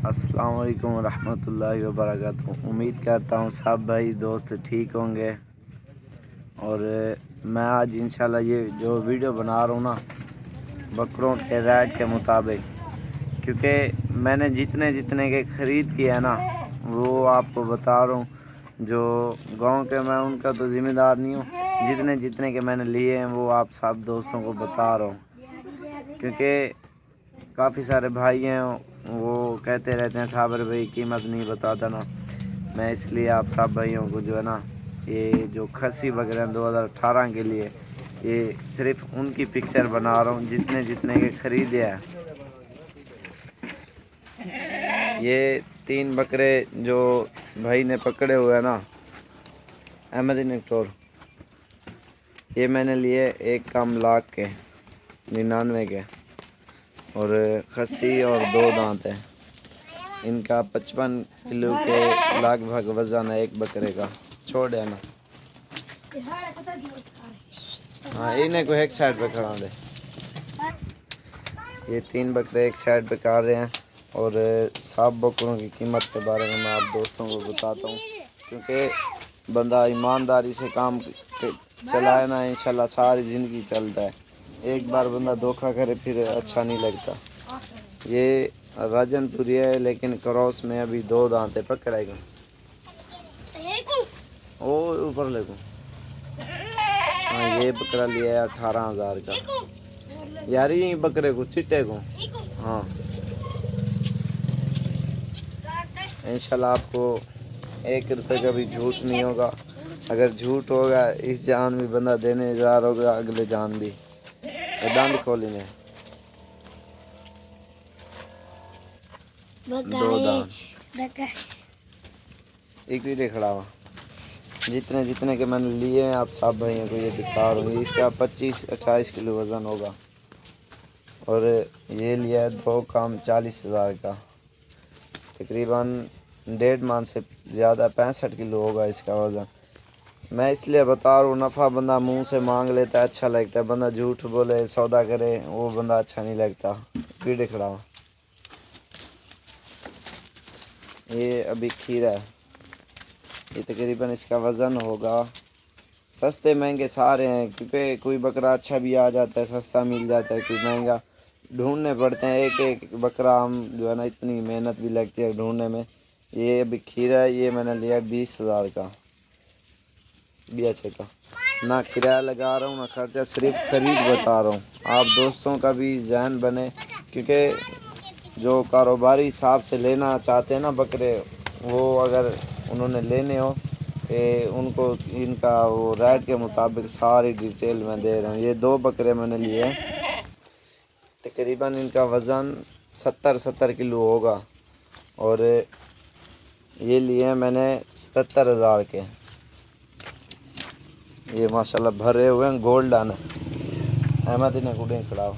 अस्सलाम वालेकुम रहमतुल्लाहि व बरकातुहू। उम्मीद करता हूँ सब भाई दोस्त ठीक होंगे। और मैं आज इंशाल्लाह ये जो वीडियो बना रहा हूँ ना, बकरों के रेट के मुताबिक, क्योंकि मैंने जितने जितने के ख़रीद किया है ना वो आपको बता रहा हूँ। जो गांव के मैं उनका तो ज़िम्मेदार नहीं हूँ, जितने जितने के मैंने लिए हैं वो आप सब दोस्तों को बता रहा हूँ। क्योंकि काफ़ी सारे भाई हैं वो कहते रहते हैं साबर भाई कीमत नहीं बताता ना। मैं इसलिए आप सब भाइयों को जो है ना, ये जो खस्सी वगैरह 2018 के लिए ये सिर्फ उनकी पिक्चर बना रहा हूँ जितने जितने के ख़रीदे हैं। ये 3 बकरे जो भाई ने पकड़े हुए हैं ना, अहमद निकटोर, ये मैंने लिए 1 लाख के 99 के, और खस्सी और 2 दांत है। इनका 55 किलो के लगभग वज़न है एक बकरे का। छोड़ है ना, हाँ इन्हें को एक साइड पे खड़ा दे। ये 3 बकरे एक साइड पे काट रहे हैं। और सब बकरों की कीमत के बारे में मैं आप दोस्तों को बताता हूँ, क्योंकि बंदा ईमानदारी से काम चलाए ना, इंशाल्लाह सारी ज़िंदगी चलता है। एक बार बंदा धोखा करे फिर अच्छा नहीं लगता। ये राजनपुरी है लेकिन क्रॉस में अभी 2 दांत पकड़ेगा। ओ ऊपर लेको। हाँ ये बकरा लिया है 18,000 का यार, ये बकरे को चिट्टे को। हाँ इंशाल्लाह आपको 1 रुपये का भी झूठ नहीं होगा। अगर झूठ होगा इस जान भी बंदा देने जा रहा होगा, अगले जान भी। दांत खोली ने 2 दांत एक भी खड़ा हुआ। जितने जितने के मैंने लिए हैं आप सब भाइयों को ये दिखा रहा हूँ। इसका 25-28 किलो वज़न होगा। और ये लिया है 2 काम 40,000 का, तकरीबन 1.5 माह से ज़्यादा 65 किलो होगा इसका वज़न। मैं इसलिए बता रहा हूँ, नफ़ा बंदा मुंह से मांग लेता है अच्छा लगता है, बंदा झूठ बोले सौदा करे वो बंदा अच्छा नहीं लगता। कीड़े खड़ा हुआ। ये अभी खीरा है, ये तकरीबन इसका वज़न होगा, सस्ते महंगे सारे हैं, क्योंकि कोई बकरा अच्छा भी आ जाता है, सस्ता मिल जाता है, कोई महंगा ढूंढने पड़ते हैं। एक एक बकरा हम जो है ना, इतनी मेहनत भी लगती है ढूंढने में। ये अभी खीरा है, ये मैंने लिया 20,000 का, भी अच्छे का। ना किराया लगा रहा हूँ ना खर्चा, सिर्फ खरीद बता रहा हूँ। आप दोस्तों का भी जहन बने, क्योंकि जो कारोबारी हिसाब से लेना चाहते हैं ना बकरे, वो अगर उन्होंने लेने हो उनको इनका वो रेट के मुताबिक सारी डिटेल मैं दे रहा हूँ। ये 2 बकरे मैंने लिए हैं, तकरीबन इनका वज़न 70 किलो होगा। और ये लिए हैं मैंने 77,000 के। ये माशाल्लाह भरे हुए हैं, गोल्डन है। अहमद ने कुड़े खड़ा हो।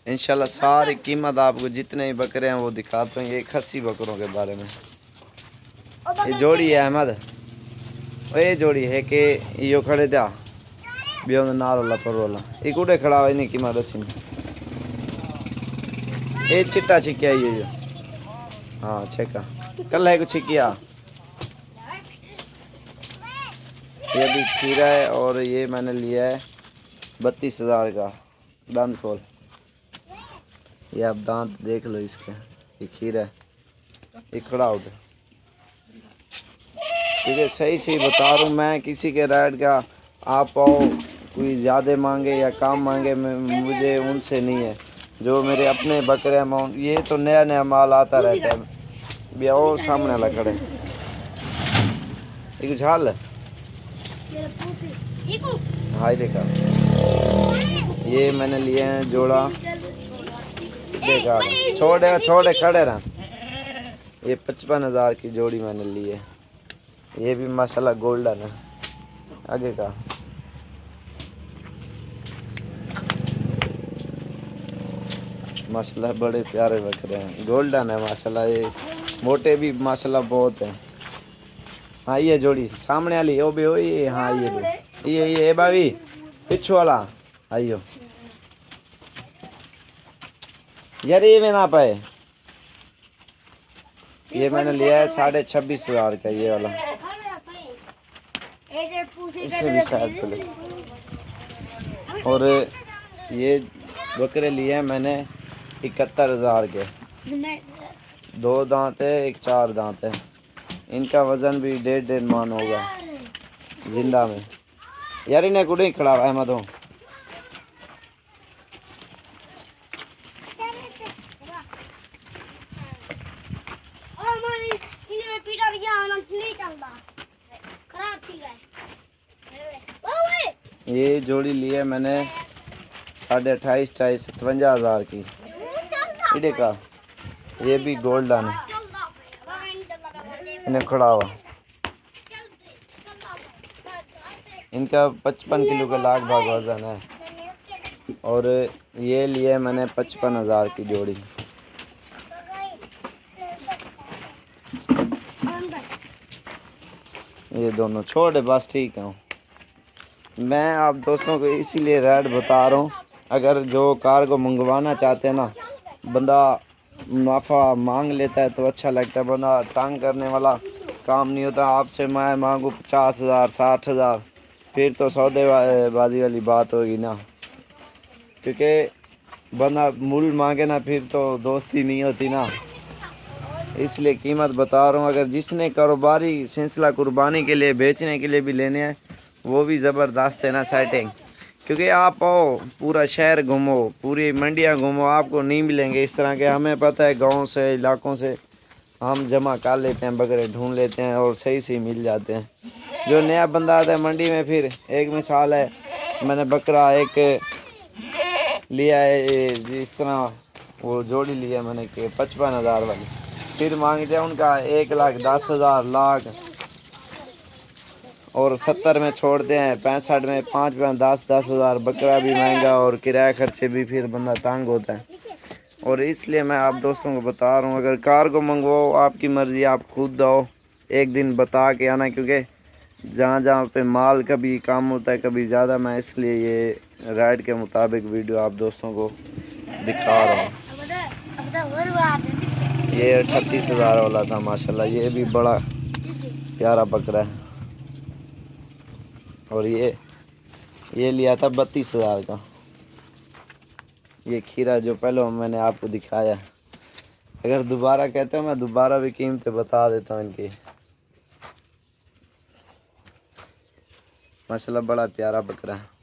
इंशाल्लाह सारी कीमत आपको जितने भी बकरे हैं वो दिखाते हैं। ये खस्सी बकरों के बारे में। ये जोड़ी है अहमद, ये जोड़ी है कि यो खड़े था बियो नार वाला पर वाला ये कुड़े खड़ा हुआ। इन्हीं कीमत दसी ये चिट्टा छिकिया ये। हाँ छेका कल है कुछ छिकिया। ये भी खीरा है और ये मैंने लिया है 32,000 का। दांत खोल, ये आप दांत देख लो इसके। ये खीरा है, ये खड़ा उठ। ठीक है, सही सही बता रहा हूँ मैं, किसी के रेट का आप आओ कोई ज़्यादा मांगे या कम मांगे, मुझे उनसे नहीं है। जो मेरे अपने बकरे अमाउंट, ये तो नया नया माल आता रहता है। भैया वो सामने वाला खड़े एक झाल हाई देखा। ये मैंने लिए हैं जोड़ा सीधे का, छोड़े खड़े रहा। ये 55,000 की जोड़ी मैंने ली है। ये भी माशाल्लाह गोल्डन है। आगे का माशाल्लाह बड़े प्यारे बकरे हैं, गोल्डन है माशाल्लाह। ये मोटे भी माशाल्लाह बहुत हैं। हाँ ये जोड़ी सामने वाली वो भी हो ये। हाँ ये भाभी पिछू वाला आइयो। यार ये में ना पाए, ये मैंने लिया है 26,500 का ये वाला, इससे भी शायद पहले। और ये बकरे लिए हैं मैंने 71,000 के, 2 दांत है, एक 4 दांत है। इनका वजन भी 1.5 मन होगा जिंदा में। यार इन्हें कुछ खड़ा हुआ है मत हो। ये जोड़ी ली है मैंने 28,500 की इडे का। ये भी गोल्डन है, इन्हें खड़ा हुआ। इनका 55 किलो का लगभग वजन है। और ये लिए मैंने 55,000 की जोड़ी। ये दोनों छोटे बस ठीक है। मैं आप दोस्तों को इसीलिए रेट बता रहा हूँ, अगर जो कार को मंगवाना चाहते हैं ना, बंदा मुनाफा मांग लेता है तो अच्छा लगता है। बंदा तंग करने वाला काम नहीं होता। आपसे मैं मांगूँ 50,000 60,000, फिर तो सौदेबाजी वाली बात होगी ना, क्योंकि बंदा मूल मांगे ना फिर तो दोस्ती नहीं होती ना। इसलिए कीमत बता रहा हूँ। अगर जिसने कारोबारी सिलसिला कुर्बानी के लिए बेचने के लिए भी लेने हैं, वो भी ज़बरदस्त है ना सेटिंग। क्योंकि आप आओ पूरा शहर घूमो, पूरी मंडियाँ घूमो, आपको नहीं मिलेंगे इस तरह के। हमें पता है गांव से इलाकों से हम जमा कर लेते हैं, बकरे ढूंढ लेते हैं और सही से मिल जाते हैं। जो नया बंदा आता है मंडी में, फिर एक मिसाल है, मैंने बकरा एक लिया है जिस तरह वो जोड़ी लिया मैंने कि 55,000 वाली, फिर मांगते हैं उनका 1,10,000 लाख, और 70 में छोड़ते हैं, 65 में 5-10,000। बकरा भी महंगा और किराया खर्चे भी, फिर बंदा तंग होता है। और इसलिए मैं आप दोस्तों को बता रहा हूँ, अगर कार को मंगवाओ आपकी मर्ज़ी, आप खुद आओ, एक दिन बता के आना, क्योंकि जहाँ जहाँ पे माल कभी कम होता है कभी ज़्यादा। मैं इसलिए ये राइड के मुताबिक वीडियो आप दोस्तों को दिखा रहा हूँ। ये 38,000 वाला था माशाल्लाह, ये भी बड़ा प्यारा बकरा है। और ये लिया था 32,000 का। ये खीरा जो पहले मैंने आपको दिखाया, अगर दोबारा कहते हो मैं दोबारा भी कीमतें बता देता हूँ इनकी। माशाल्लाह बड़ा प्यारा बकरा है।